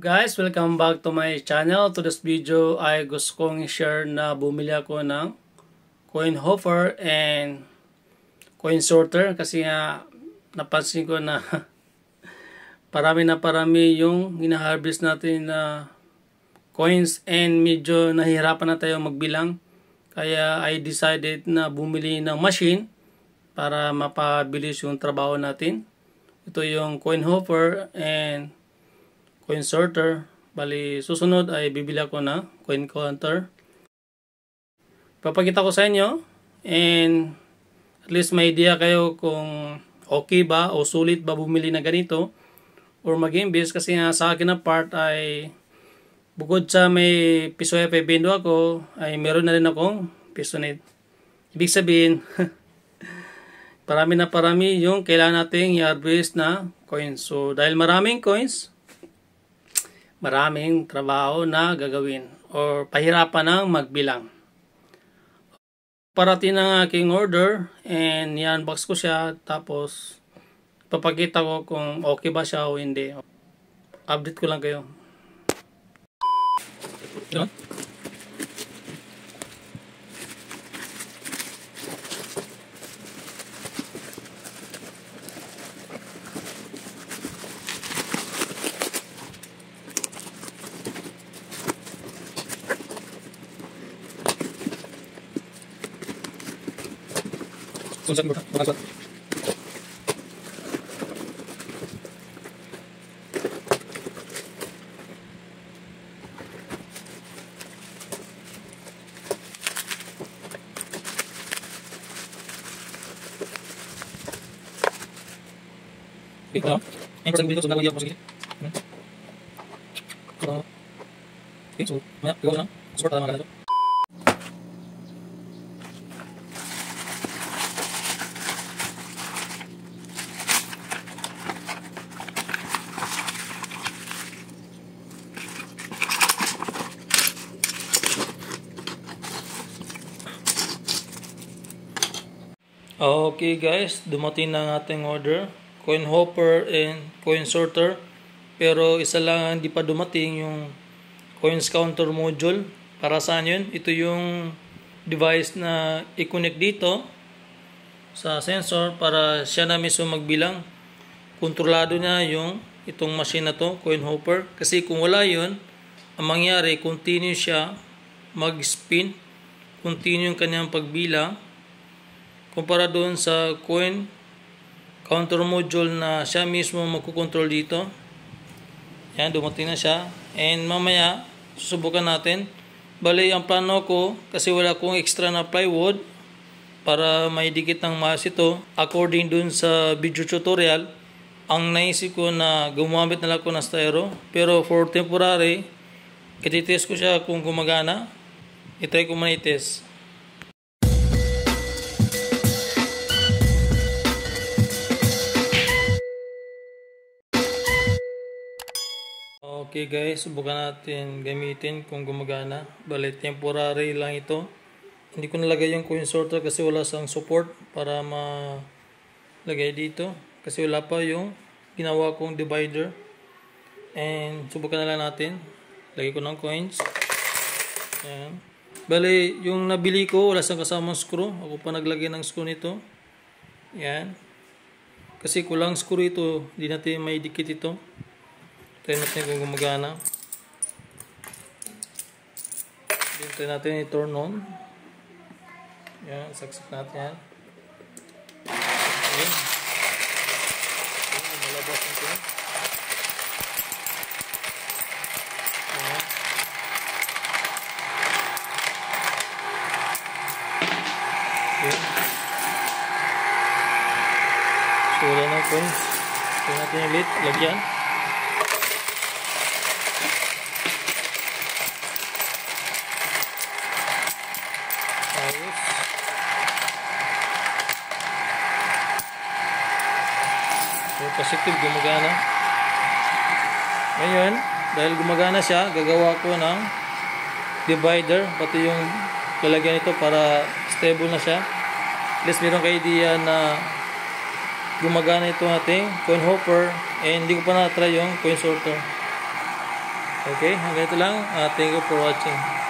Guys, welcome back to my channel. To this video ay gusto kong i-share na bumili ako ng coin hopper and coin sorter kasi nga napansin ko na parami yung hina-harvest natin na coins and medyo nahihirapan na tayo magbilang. Kaya I decided na bumili ng machine para mapabilis yung trabaho natin. Ito yung coin hopper and coin sorter. Bali, susunod ay bibili ako na coin counter. Papakita ko sa inyo and at least may idea kayo kung okay ba o sulit ba bumili na ganito or mag-invest, kasi nga sa akin na part ay bukod sa may piso ay pebendo ako ay meron na rin akong pisonit. Ibig sabihin parami yung kailangan nating i-harvest na coins. So dahil maraming coins, maraming trabaho na gagawin or pahirapan ng magbilang. Parating ang aking order and i-unbox ko siya, tapos papakita ko kung okay ba siya o hindi. Update ko lang kayo. Diba? Sunset mo ba? Okay, and for dito, so nalagyan ko sa gilid. Okay, so maya, gawa na. Sort na mga ganito. Okay guys, dumating na ang ating order, coin hopper and coin sorter, pero isa lang ang hindi pa dumating, yung coins counter module. Para saan yun? Ito yung device na i-connect dito sa sensor para siya na mismo magbilang. Kontrolado niya yung itong machine na to, coin hopper, kasi kung wala yun, ang mangyari, continue siya mag-spin, continue yung kanyang pagbilang, kumpara doon sa coin counter module na siya mismo magkukontrol dito. Yan, dumating na siya. And mamaya, susubukan natin. Bali, ang plano ko, kasi wala akong extra na plywood para may dikit ng mas ito. According doon sa video tutorial, ang naisip ko na gumamit na lang ako ng styro. Pero for temporary, ititest ko siya kung gumagana. I-try ko man i-test. Okay guys, subukan natin gamitin kung gumagana. Bali, temporary lang ito. Hindi ko nalagay yung coin sorter kasi wala sang support para malagay dito. Kasi wala pa yung ginawa kong divider. And subukan na lang natin. Lagay ko ng coins. Ayan. Bali, yung nabili ko wala sang kasamang screw. Ako pa naglagay ng screw nito. Ayan. Kasi kulang screw ito. Hindi natin may dikit ito. Try natin kung gumagana. Try natin i-turn on. Yan, saksak natin yan. Okay. Malabas natin. Yan. Okay. So, wala na coins. Try natin ulit. Lagyan. Positive, gumagana. Ngayon, dahil gumagana siya, gagawa ko ng divider, pati yung lalagyan nito para stable na siya. At least meron kayo idea na gumagana ito ating coin hopper, and hindi ko pa na-try yung coin sorter. Okay, hanggang ito lang. Thank you for watching.